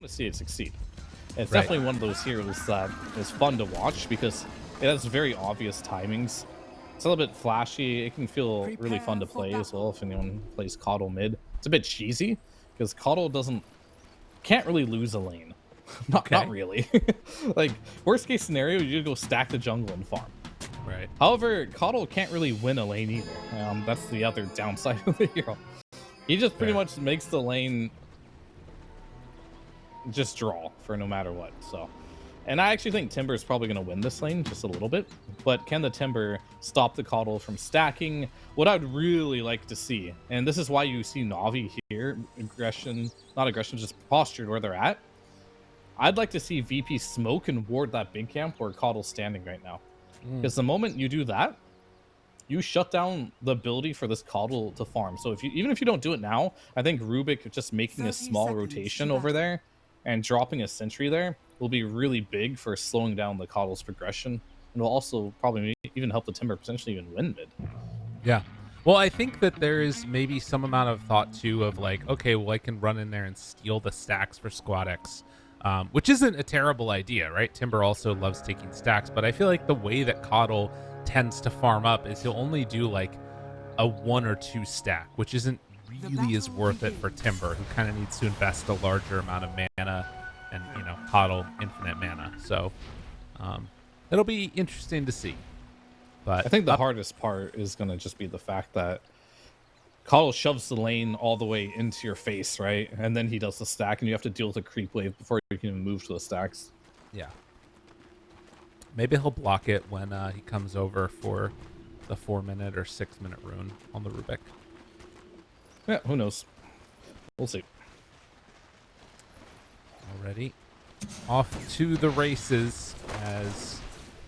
to see it succeed. It's definitely one of those heroes that is fun to watch because it has very obvious timings. It's a little bit flashy. It can feel really fun to play as well if anyone plays Coddle mid. It's a bit cheesy because Coddle can't really lose a lane. Not really. Like worst case scenario, you go stack the jungle and farm. Right. However, Coddle can't really win a lane either. That's the other downside of the hero. He just pretty much makes the lane just draw for no matter what. So, and I actually think Timber is probably going to win this lane just a little bit. But can the Timber stop the Coddle from stacking? What I'd really like to see, and this is why you see Navi here, not aggression, just postured where they're at. I'd like to see VP smoke and ward that big camp where Coddle's standing right now. Because the moment you do that, you shut down the ability for this Coddle to farm. So even if you don't do it now, I think Rubik just making a small rotation over there and dropping a sentry there will be really big for slowing down the Coddle's progression, and will also probably even help the Timber potentially even win mid. Yeah. Well, I think that there is maybe some amount of thought too of like, okay, well, I can run in there and steal the stacks for Squad X. Which isn't a terrible idea, right? Timber also loves taking stacks, but I feel like the way that Coddle tends to farm up is he'll only do like a 1 or 2 stack, which isn't really as worth it for Timber, who kind of needs to invest a larger amount of mana and, you know, Coddle infinite mana. So it'll be interesting to see. But I think the hardest part is going to just be the fact that Coddle shoves the lane all the way into your face, right? And then he does the stack, and you have to deal with a creep wave before you can even move to the stacks. Yeah. Maybe he'll block it when he comes over for the 4-minute or 6-minute rune on the Rubik. Yeah, who knows? We'll see. Already off to the races as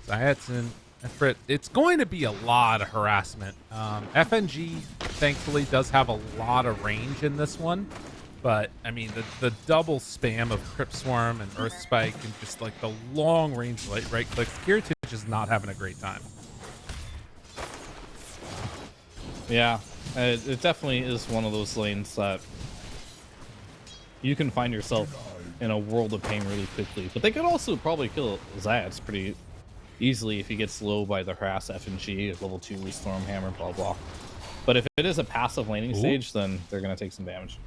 Zayats and Efrit. It's going to be a lot of harassment. FNG thankfully does have a lot of range in this one, but I mean the double spam of Crypt Swarm and Earth Spike and just like the long range right clicks. Kiritich is not having a great time. Yeah, it definitely is one of those lanes that you can find yourself in a world of pain really quickly. But they could also probably kill Zayats pretty easily if he gets low by the harass FNG at level 2 Stormhammer, blah blah. But if it is a passive laning stage, then they're gonna take some damage.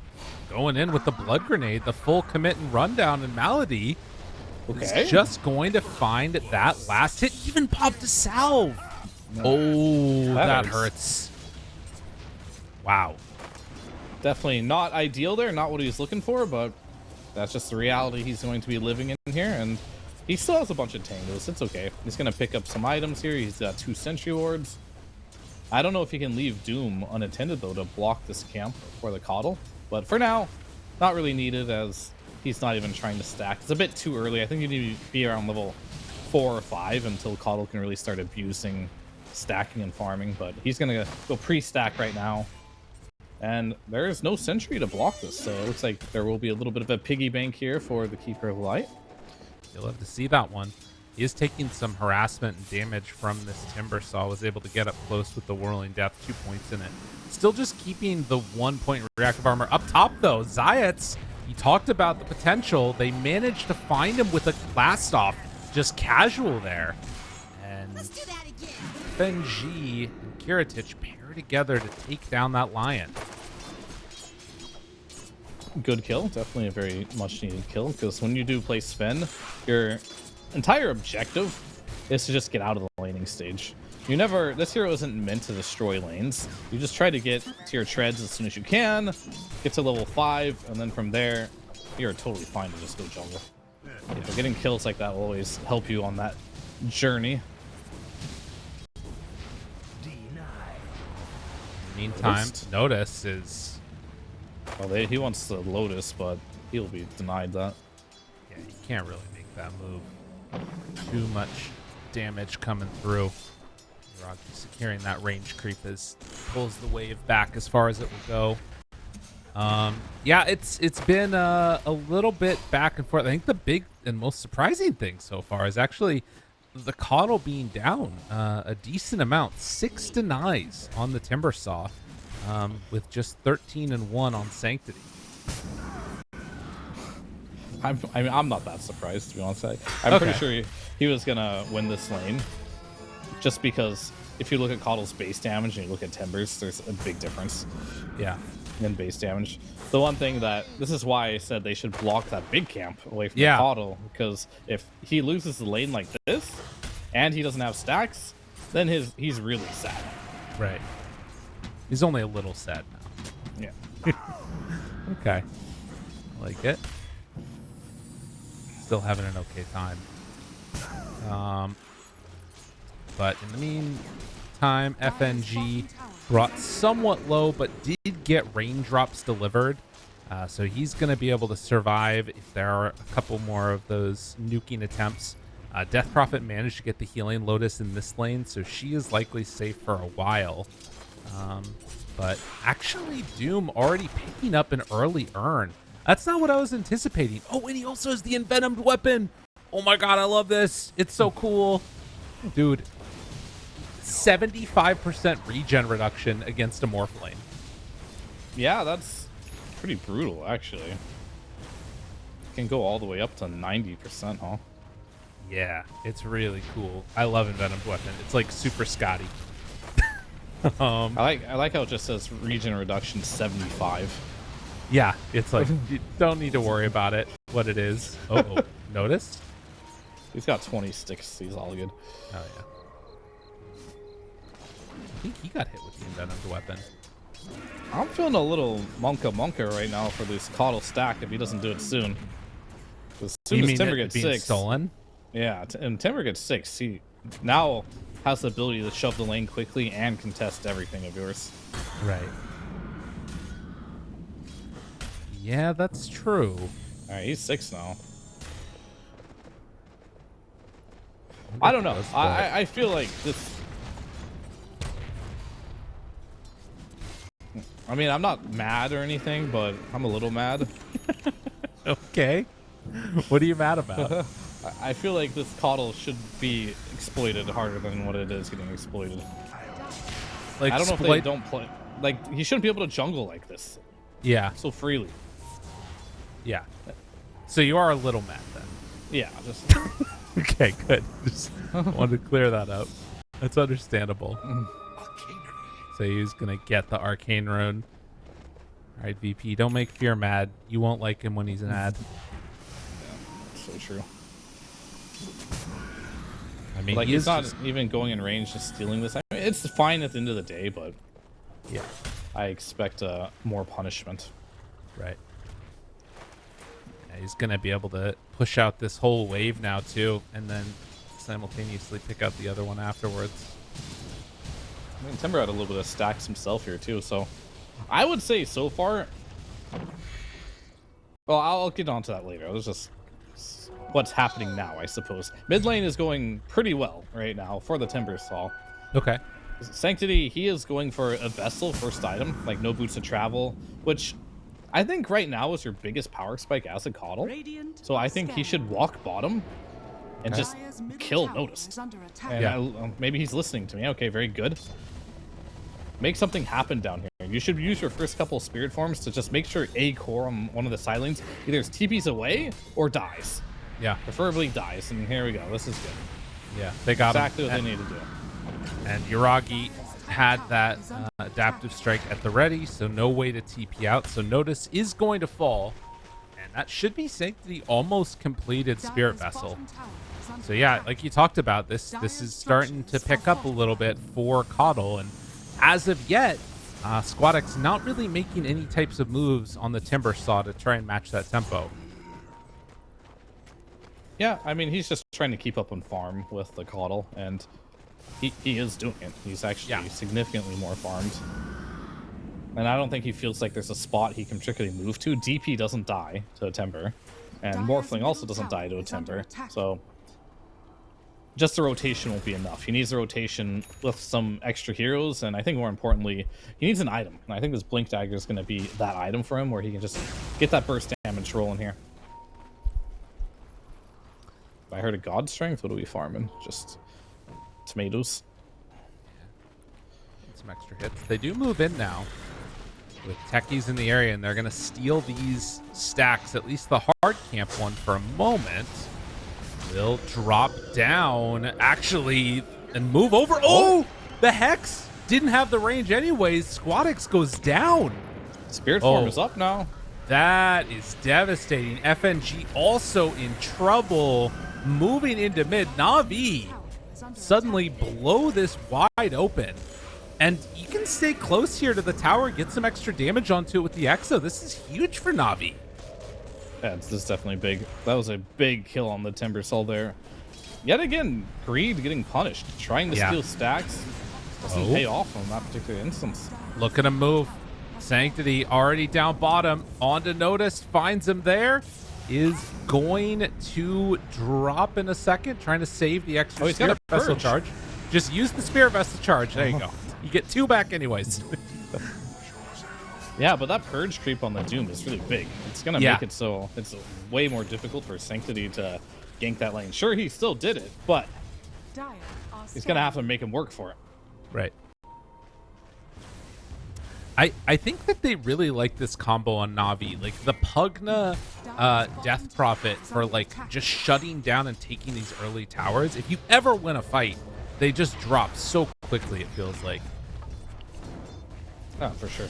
Going in with the blood grenade, the full commit and rundown, and Malady is just going to find that last hit. Even popped a salve. Oh, that hurts. Wow. Definitely not ideal there, not what he's looking for, but that's just the reality he's going to be living in here. And he still has a bunch of tangos. It's okay. He's going to pick up some items here. He's got 2 sentry wards. I don't know if he can leave Doom unattended, though, to block this camp for the Coddle. But for now, not really needed, as he's not even trying to stack. It's a bit too early. I think you need to be around level 4 or 5 until Coddle can really start abusing stacking and farming. But he's going to go pre-stack right now. And there is no sentry to block this, so it looks like there will be a little bit of a piggy bank here for the Keeper of Light. You'll have to see that one. He is taking some harassment and damage from this Timber Saw. Was able to get up close with the Whirling Death, 2 points in it. Still just keeping the 1-point reactive armor. Up top, though, Zayats, you talked about the potential. They managed to find him with a blast off, just casual there. And FNG and Kiritich pair together to take down that Lion. Good kill, definitely a very much needed kill, because when you do play Sven, your entire objective is to just get out of the laning stage. This hero isn't meant to destroy lanes. You just try to get to your treads as soon as you can, get to level 5, and then from there you're totally fine to just go jungle. Yeah, getting kills like that will always help you on that journey. Meantime, Natus is... Well, he wants the Lotus, but he'll be denied that. Yeah, you can't really make that move. Too much damage coming through. Rocky securing that range creep as pulls the wave back as far as it will go. Yeah, it's been a little bit back and forth. I think the big and most surprising thing so far is actually the Coddle being down a decent amount. 6 denies on the Timber Saw, with just 13 and 1 on Sanctity. I'm not that surprised, to be honest. I'm pretty sure he was gonna win this lane, just because if you look at Coddle's base damage and you look at Timber's, there's a big difference. Yeah. In base damage. The one thing this is why I said they should block that big camp away from the Coddle, because if he loses the lane like this, and he doesn't have stacks, then he's really sad. Right. He's only a little sad now. Yeah. Okay. I like it. Still having an okay time. But in the meantime, FNG brought somewhat low, but did get raindrops delivered. So he's going to be able to survive if there are a couple more of those nuking attempts. Death Prophet managed to get the healing Lotus in this lane, so she is likely safe for a while. But actually, Doom already picking up an early urn. That's not what I was anticipating. Oh, and he also has the envenomed weapon. Oh my god, I love this. It's so cool. Dude, 75% regen reduction against a morph lane. Yeah, that's pretty brutal, actually. Can go all the way up to 90%, huh? Yeah, it's really cool. I love envenomed weapon. It's like super Scotty. I like how it just says regen reduction 75. Yeah, it's like you don't need to worry about it. What it is. Oh, notice? He's got 20 sticks. He's all good. Oh yeah. I think he got hit with the envenomed weapon. I'm feeling a little monka right now for this Coddle stack if he doesn't do it soon. As soon as Timber gets 6. Stolen? Yeah, and Timber gets 6. He now has the ability to shove the lane quickly and contest everything of yours. Right. Yeah, that's true. All right, he's 6 now. I don't know. I feel like this. I mean, I'm not mad or anything, but I'm a little mad. Okay. What are you mad about? I feel like this Coddle should be exploited harder than what it is getting exploited. Like, I don't know if they don't play. Like, he shouldn't be able to jungle like this. Yeah. So freely. Yeah. So you are a little mad then. Yeah. Just. Okay, good. Just wanted to clear that up. That's understandable. So he's gonna get the arcane rune. All right, VP, don't make Fear mad. You won't like him when he's mad. Yeah, so true. I mean, like he's not even going in range, just stealing this. I mean, it's fine at the end of the day, but yeah, I expect more punishment. Right. Yeah, he's gonna be able to push out this whole wave now too, and then simultaneously pick up the other one afterwards. I mean, Timber had a little bit of stacks himself here too, so I would say so far. Well, I'll get onto that later. It was just what's happening now, I suppose. Mid lane is going pretty well right now for the Timber stall. Okay. Sanctity, he is going for a Vessel first item, like no boots to travel, which I think right now is your biggest power spike as a Coddle. So I think he should walk bottom and just kill Natus. And maybe he's listening to me. Okay, very good. Make something happen down here. You should use your first couple spirit forms to just make sure a core on one of the sidelings either TPs away or dies. Yeah. Preferably dies. And here we go. This is good. Yeah, they got exactly what they need to do. And Yuragi had that adaptive strike at the ready, so no way to TP out. So Natus is going to fall. And that should be Sanctity almost completed Spirit Vessel. So yeah, like you talked about, this is starting to pick up a little bit for Coddle, and as of yet, Squadx not really making any types of moves on the Timber saw to try and match that tempo. Yeah, I mean, he's just trying to keep up on farm with the Coddle, and he is doing it. He's actually significantly more farmed. And I don't think he feels like there's a spot he can particularly move to. DP doesn't die to a Timber, and Morphling also doesn't die to a Timber, so just the rotation won't be enough. He needs a rotation with some extra heroes, and I think more importantly, he needs an item. And I think this Blink Dagger is going to be that item for him, where he can just get that burst damage rolling here. I heard a God Strength. What are we farming? Just tomatoes. Some extra hits. They do move in now. with techies in the area, and they're going to steal these stacks, at least the hard camp one, for a moment. They'll drop down, actually, and move over. Oh, the Hex didn't have the range anyways. SquadX goes down. Spirit form is up now. That is devastating. FNG also in trouble, moving into mid. Na'Vi suddenly blow this wide open. And you can stay close here to the tower, get some extra damage onto it with the Exo. This is huge for Na'Vi. Yeah, this is definitely big. That was a big kill on the Timber Soul there. Yet again, Greed getting punished. Trying to steal stacks doesn't pay off on that particular instance. Look at him move. Sanctity already down bottom. On to Natus, finds him there. Is going to drop in a second, trying to save the extra Spirit Vessel charge. Just use the Spirit Vessel charge. There you go. You get 2 back anyways. Yeah, but that Purge creep on the Doom is really big. It's going to make it so it's way more difficult for Sanctity to gank that lane. Sure, he still did it, but he's going to have to make him work for it. Right. I think that they really like this combo on Na'Vi. Like the Pugna Death Prophet for like just shutting down and taking these early towers. If you ever win a fight, they just drop so quickly, it feels like. Oh, for sure.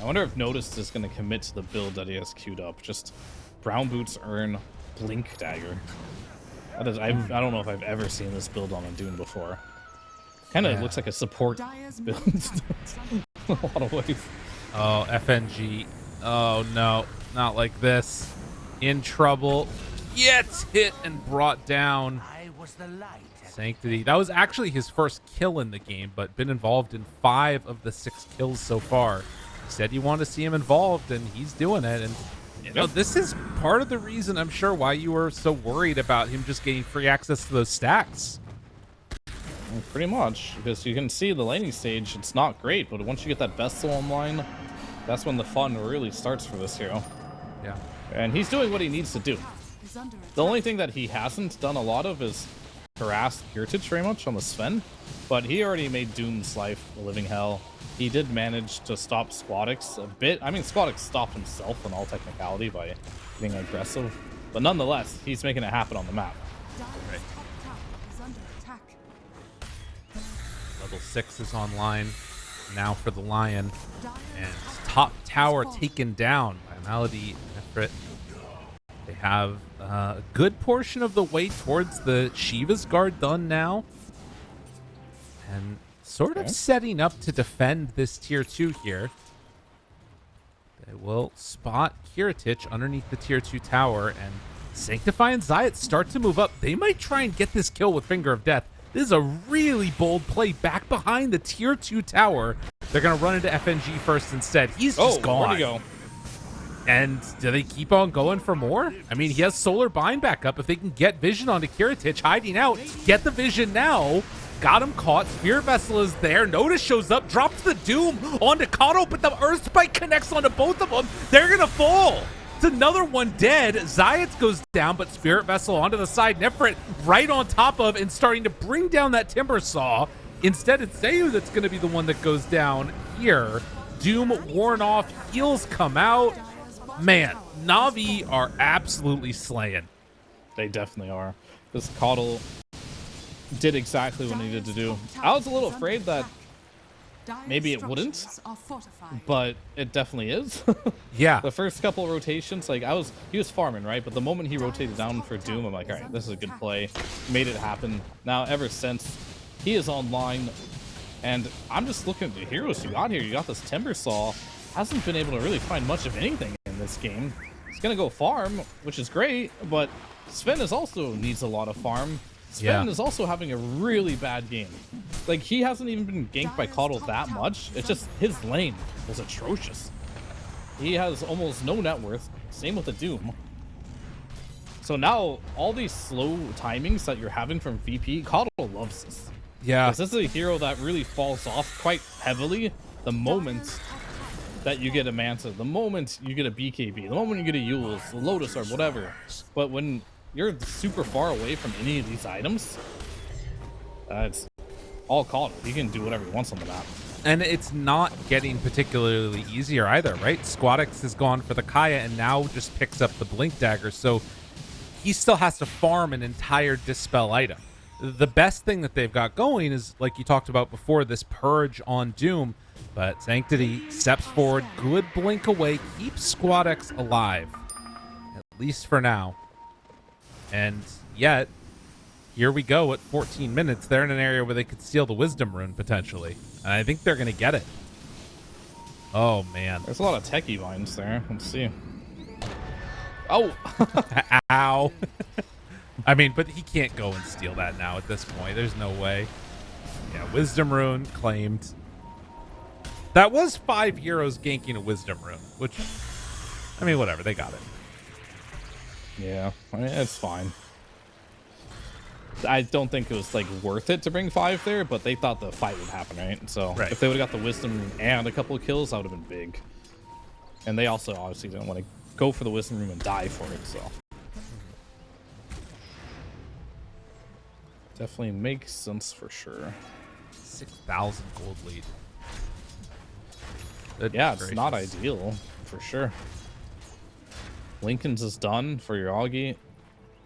I wonder if Natus is going to commit to the build that he has queued up. Just Brown Boots earn Blink Dagger. That is, I don't know if I've ever seen this build on a Dune before. Kind of looks like a support build in a lot of ways. Oh, FNG. Oh, no. Not like this. In trouble. Gets hit and brought down. Sanctity. That was actually his first kill in the game, but been involved in 5 of the 6 kills so far. He said you want to see him involved, and he's doing it. And you know, this is part of the reason, I'm sure, why you were so worried about him just getting free access to those stacks. Pretty much, because you can see the laning stage, it's not great, but once you get that Vessel online, that's when the fun really starts for this hero. Yeah. And he's doing what he needs to do. The only thing that he hasn't done a lot of is harass Kiritich very much on the Sven, but he already made Doom's life a living hell. He did manage to stop SquadX a bit. I mean, SquadX stopped himself in all technicality by being aggressive, but nonetheless, he's making it happen on the map. Right. Level 6 is online now for the Lion, and top tower taken down by Malady and Ifrit. They have a good portion of the way towards the Shiva's Guard done now, and sort of setting up to defend this tier 2 here. They will spot Kiritich underneath the tier 2 tower, and Sanctify and Zayat start to move up. They might try and get this kill with Finger of Death. This is a really bold play back behind the tier 2 tower. They're going to run into FNG first instead. He's just gone. Where'd he go? And do they keep on going for more? I mean, he has Solar Bind back up. If they can get vision onto Kiritich hiding out, get the vision now. Got him caught. Spirit Vessel is there. Natus shows up, drops the Doom onto Kato, but the Earth Spike connects onto both of them. They're going to fall. It's another one dead. Zayat goes down, but Spirit Vessel onto the side. Nefrit right on top of and starting to bring down that Timber Saw. Instead, it's Zayu that's going to be the one that goes down here. Doom worn off. Heals come out. Man, Na'Vi are absolutely slaying. They definitely are. This Coddle did exactly what it needed to do. I was a little afraid that maybe it wouldn't, but it definitely is. Yeah. The first couple of rotations, like he was farming, right? But the moment he rotated down for Doom, I'm like, all right, this is a good play. Made it happen. Now, ever since, he is online, and I'm just looking at the heroes you got here. You got this Timber Saw. Hasn't been able to really find much of anything in this game. He's gonna go farm, which is great, but Sven is also needs a lot of farm. Sven is also having a really bad game. Like, he hasn't even been ganked by Coddle that much. It's just his lane was atrocious. He has almost no net worth. Same with the Doom. So now, all these slow timings that you're having from VP, Coddle loves this. Yeah. This is a hero that really falls off quite heavily the moment that you get a Manta, the moment you get a BKB, the moment you get a Yule's, the Lotus Orb, whatever. But when you're super far away from any of these items, it's all Coddle. He can do whatever he wants on the map. And it's not getting particularly easier either, right? Squadix has gone for the Kaya and now just picks up the Blink Dagger, so he still has to farm an entire Dispel item. The best thing that they've got going is, like you talked about before, this Purge on Doom, but Sanctity steps forward, good blink away, keeps Squadix alive, at least for now. And yet, here we go at 14 minutes. They're in an area where they could steal the Wisdom Rune, potentially. And I think they're going to get it. Oh, man. There's a lot of techie vines there. Let's see. Oh! Ow. I mean, but he can't go and steal that now at this point. There's no way. Yeah, Wisdom Rune claimed. That was 5 euros ganking a Wisdom Rune, which, I mean, whatever. They got it. Yeah, I mean, it's fine. I don't think it was like worth it to bring 5 there, but they thought the fight would happen, right? So if they would have got the Wisdom and a couple of kills, that would have been big. And they also obviously didn't want to go for the Wisdom Room and die for it, so definitely makes sense for sure. 6,000 gold lead. Yeah, it's not ideal for sure. Lincoln's is done for your Augie.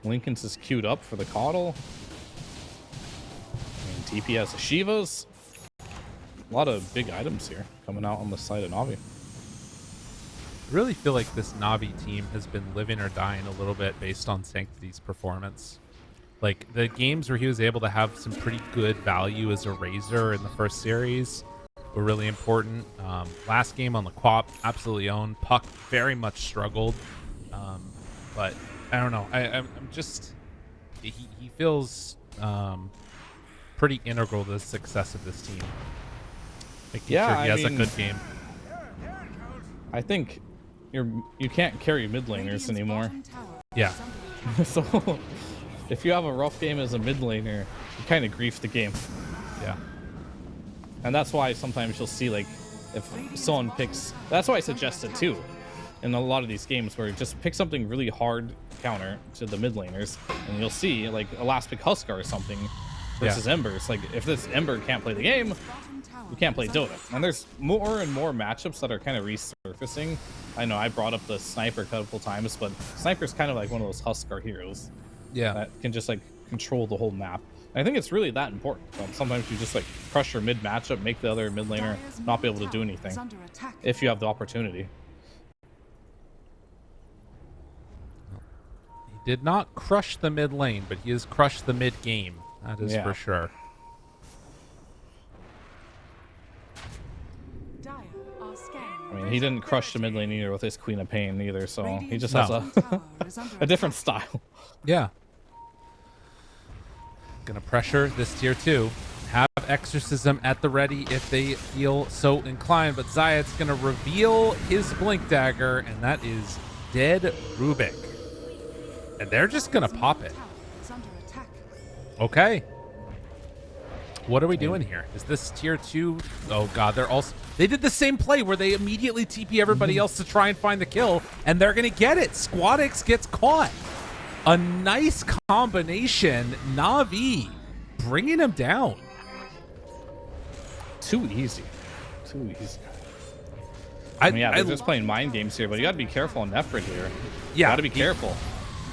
Lincoln's is queued up for the Coddle. And TP has the Shivas. A lot of big items here coming out on the side of Navi. I really feel like this Navi team has been living or dying a little bit based on Sanctity's performance. Like, the games where he was able to have some pretty good value as a Razor in the first series were really important. Last game on the Quap, absolutely owned. Puck very much struggled. But I don't know. I'm just... He feels pretty integral to the success of this team. Making sure he has a good game. I think you can't carry mid laners anymore. Yeah. So if you have a rough game as a mid laner, you kind of grief the game. Yeah. And that's why sometimes you'll see, like, if someone picks... That's why I suggested, too, in a lot of these games, where you just pick something really hard counter to the mid laners, and you'll see, like, a last pick Huskar or something versus Embers. Like, if this Ember can't play the game, you can't play Dota. And there's more and more matchups that are kind of resurfacing. I know I brought up the Sniper a couple times, but Sniper's kind of like one of those Huskar heroes. Yeah. That can just, like, control the whole map. I think it's really that important. Sometimes you just like crush your mid matchup, make the other mid laner not be able to do anything if you have the opportunity. He did not crush the mid lane, but he has crushed the mid game. That is for sure. I mean, he didn't crush the mid lane either with his Queen of Pain either, so he just has a different style. Yeah. Gonna pressure this tier 2. Have Exorcism at the ready if they feel so inclined. But Zayat's gonna reveal his Blink Dagger, and that is Dead Rubik. And they're just gonna pop it. Okay. What are we doing here? Is this tier 2? Oh god, they did the same play where they immediately TP everybody else to try and find the kill, and they're gonna get it. Squadix gets caught. A nice combination. Na'Vi bringing him down. Too easy. I mean, they're just playing mind games here, but you got to be careful on Nephrid here. Yeah. Got to be careful.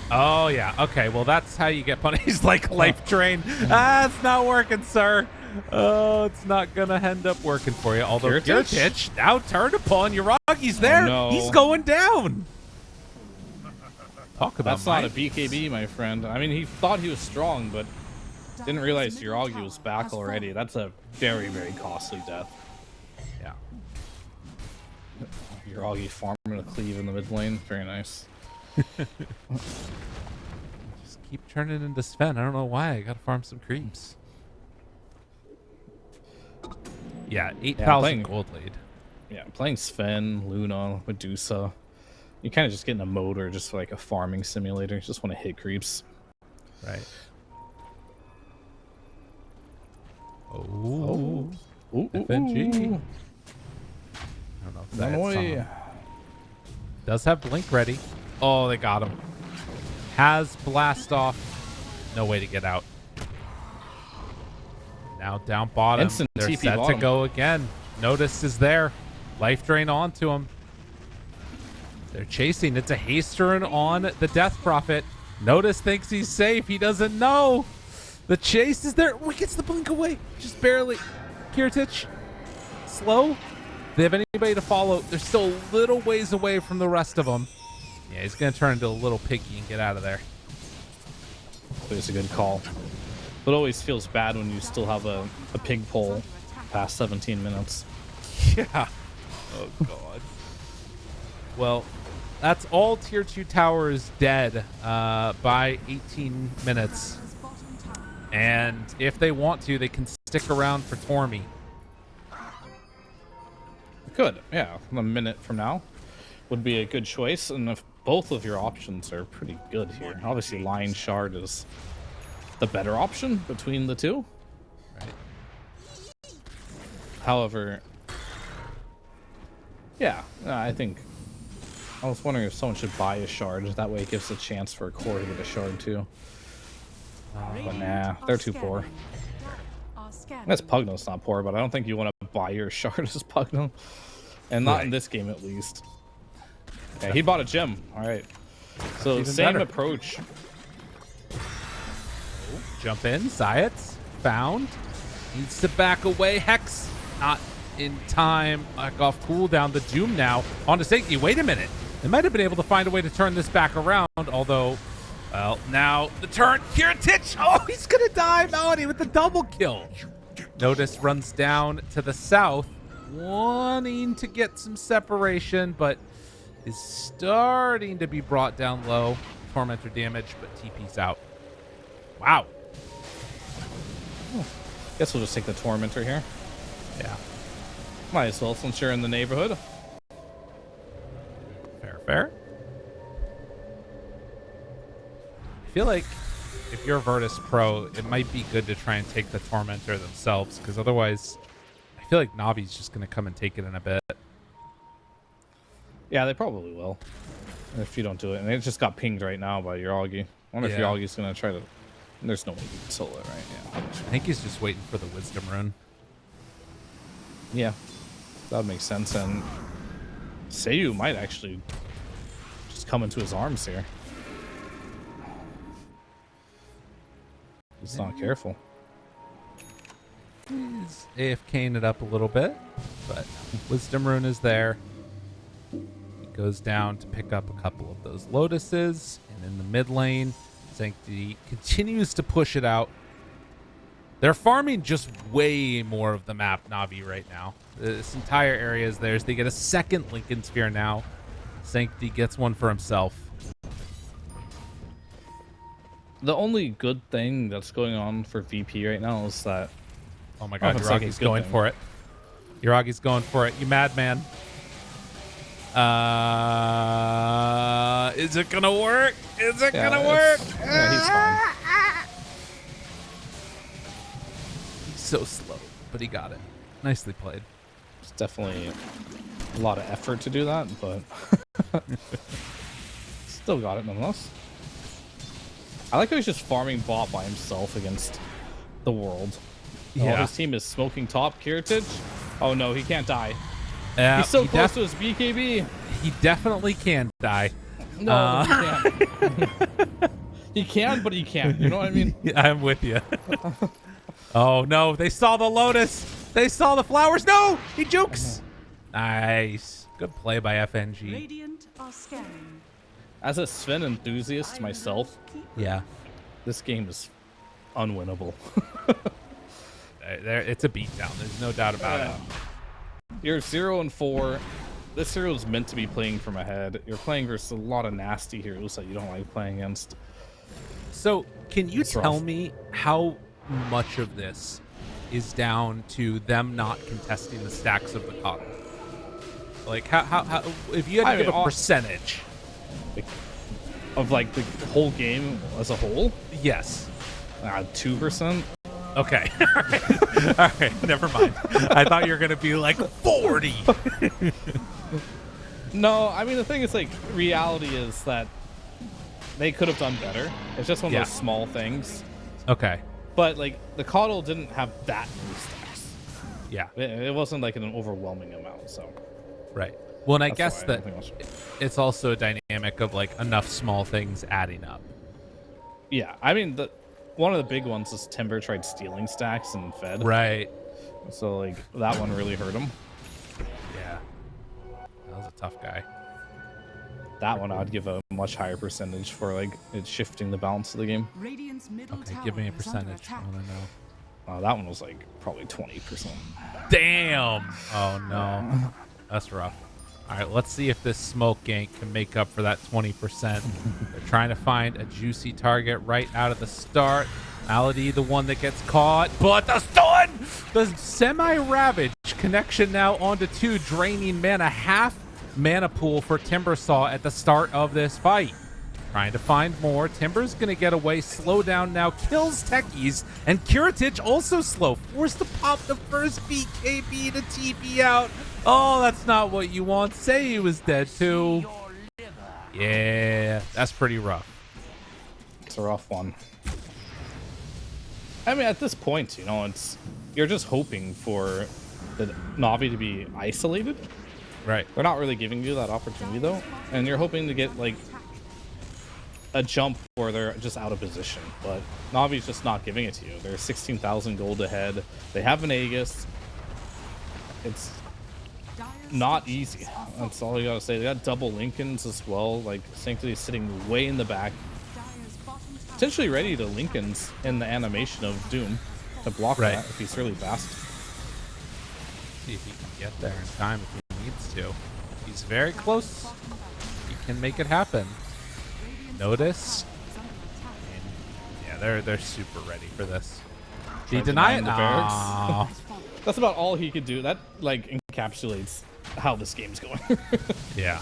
Oh, yeah. Okay, well, that's how you get punished. He's like life drain. It's not working, sir. Oh, it's not going to end up working for you. Although Kiritich now turned upon. Yuragi's there. Oh, no. He's going down. Talk about That's not a BKB, my friend. I mean, he thought he was strong, but didn't realize Yuragi was back already. That's a very, very costly death. Yeah. Yuragi farming a cleave in the mid lane. Very nice. Just keep turning into Sven. I don't know why. I got to farm some creeps. Yeah, 8,000 gold lead. Yeah, playing Sven, Luna, Medusa. You kind of just get in a mode or just like a farming simulator. You just want to hit creeps. Right. Oh. FNG. I don't know if that's does have Blink ready. Oh, they got him. Has Blast off. No way to get out. Now down bottom. Instant They're TP set bottom. to go again. Notice is there. Life drain onto him. They're chasing. It's a haste turn on the Death Prophet. Notice thinks he's safe. He doesn't know. The chase is there. Oh, he gets the blink away. Just barely. Kiritich. Slow. They have anybody to follow. They're still a little ways away from the rest of them. Yeah, he's going to turn into a little piggy and get out of there. It's a good call. But it always feels bad when you still have a pig pole past 17 minutes. Yeah. Oh, God. Well, that's all tier 2 towers dead by 18 minutes. And if they want to, they can stick around for Tormy. Good. Yeah, a minute from now would be a good choice. And if both of your options are pretty good here. Obviously, Lion Shard is the better option between the two. Right. However, yeah, I think I was wondering if someone should buy a shard. That way it gives a chance for a core to get a shard too. But nah, they're too poor. I guess Pugno's not poor, but I don't think you want to buy your shard as Pugno. And not in this game, at least. Yeah, he bought a gem. All right. So same approach. Jump in. Zayat found. Needs to back away. Hex not in time. Back off cooldown. The Doom now onto Sanctity. Wait a minute. They might have been able to find a way to turn this back around, although, well, now the turn. Kiritich. Oh, he's going to die. Melody with the double kill. Notice runs down to the south, wanting to get some separation, but is starting to be brought down low. Tormentor damage, but TP's out. Wow. Guess we'll just take the Tormentor here. Yeah. Might as well, since you're in the neighborhood. Fair. I feel like if you're Virtus.pro, it might be good to try and take the Tormentor themselves, because otherwise, I feel like Navi's just going to come and take it in a bit. Yeah, they probably will. If you don't do it. And it just got pinged right now by Yuragi. I wonder if Yuragi's going to try to... There's no way you can solo it, right? Yeah. I think he's just waiting for the Wisdom Rune. Yeah. That would make sense. And Seiyu might actually just come into his arms here. He's not careful. He's AFKing it up a little bit, but Wisdom Rune is there. He goes down to pick up a couple of those Lotuses, and in the mid lane, Sanctity continues to push it out. They're farming just way more of the map, Navi, right now. This entire area is theirs. They get a second Lincoln Sphere now. Sanctity gets one for himself. The only good thing that's going on for VP right now is that... Oh my god, Yuragi's going for it. Yuragi's going for it. You madman. Is it gonna work? Is it gonna work? Yeah, he's fine. He's so slow, but he got it. Nicely played. It's definitely a lot of effort to do that, but still got it nonetheless. I like how he's just farming bot by himself against the world. Yeah. Oh, his team is smoking top. Kiritich. Oh no, he can't die. He's so close to his BKB. He definitely can die. No, he can't. He can, but he can't. You know what I mean? Yeah, I'm with you. Oh no, they saw the Lotus. They saw the flowers. No, he jukes. Nice. Good play by FNG. Radiant are scanning. As a Sven enthusiast myself, Yeah. this game is unwinnable. It's a beatdown. There's no doubt about it. You're 0-4. This hero is meant to be playing from ahead. You're playing versus a lot of nasty heroes that you don't like playing against. So, can you It's tell rough. me how much of this is down to them not contesting the stacks of the coddle? Like, how if you had to give a percentage? Of like the whole game as a whole? Yes. 2%? Okay. All right. All right. Never mind. I thought you were going to be like 40. No, I mean, the thing is, like, reality is that they could have done better. It's just one of those small things. Okay. But, like, the coddle didn't have that many stacks. Yeah. It wasn't like an overwhelming amount, so. Right. Well, and I That's guess why that think it was- it's also a dynamic of like enough small things adding up. Yeah, I mean, one of the big ones is Timber tried stealing stacks and fed. Right. So, like, that one really hurt him. Yeah. That was a tough guy. That one I'd give a much higher percentage for, like, it shifting the balance of the game. Radiant's middle Okay, tower give me a is under percentage. I attack. want to know. That one was, like, probably 20%. Damn. Oh, no. That's rough. All right, let's see if this smoke gank can make up for that 20%. They're trying to find a juicy target right out of the start. Malady, the one that gets caught, but the stun! The semi-ravage connection now onto 2, draining mana, half mana pool for Timbersaw at the start of this fight. Trying to find more. Timber's going to get away. Slow down now. Kills Techies. And Kiritich also slow. Forced to pop the first BKB to TP out. Oh, that's not what you want. Say he was dead too. Yeah, that's pretty rough. It's a rough one. I mean, at this point, you know, you're just hoping for the Navi to be isolated. Right. They're not really giving you that opportunity, though. And you're hoping to get, like, a jump where they're just out of position. But Navi's just not giving it to you. They're 16,000 gold ahead. They have an Aegis. It's not easy. That's all you gotta say. They got double Lincolns as well. Like, Sanctity's sitting way in the back. Potentially ready to Lincolns in the animation of Doom to block that if he's really fast. See if he can get there in time if he needs to. He's very close. He can make it happen. Notice. And yeah, they're super ready for this. Did he deny it? The barracks. That's about all he could do. That like encapsulates how this game's going. Yeah.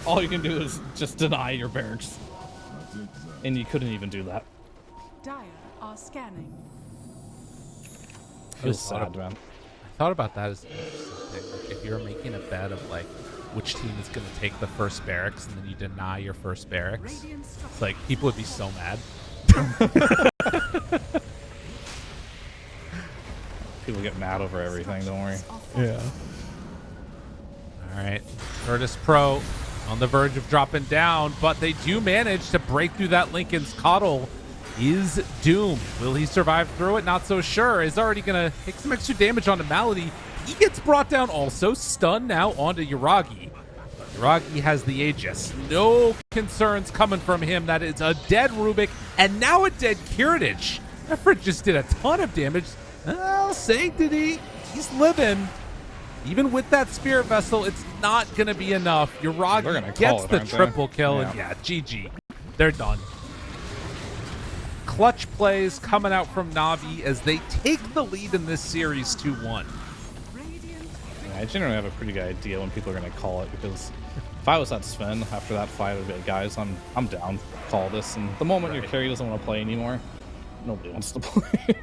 All you can do is just deny your barracks. And you couldn't even do that. Dire are scanning. Feels sad, man. I thought about that as an interesting thing. Like if you're making a bet of like which team is going to take the first barracks and then you deny your first barracks, it's like people would be so mad. People get mad over everything, don't worry. Yeah. All right. Virtus.pro on the verge of dropping down, but they do manage to break through that Lincoln's Coddle. Is Doom. Will he survive through it? Not so sure. Is already going to take some extra damage onto Malady. He gets brought down also. Stunned now onto Yuragi. Yuragi has the Aegis. No concerns coming from him. That is a dead Rubik and now a dead Kiritich. Effort just did a ton of damage. Oh, Sanctity. He's living. Even with that Spirit Vessel, it's not going to be enough. Yuragi gets the triple kill, and yeah, GG. They're done. Clutch plays coming out from Navi as they take the lead in this series 2-1. Yeah, I generally have a pretty good idea when people are going to call it, because if I was at Sven after that fight, I'd be like, guys, I'm down. Call this. And the moment your carry doesn't want to play anymore, nobody wants to play.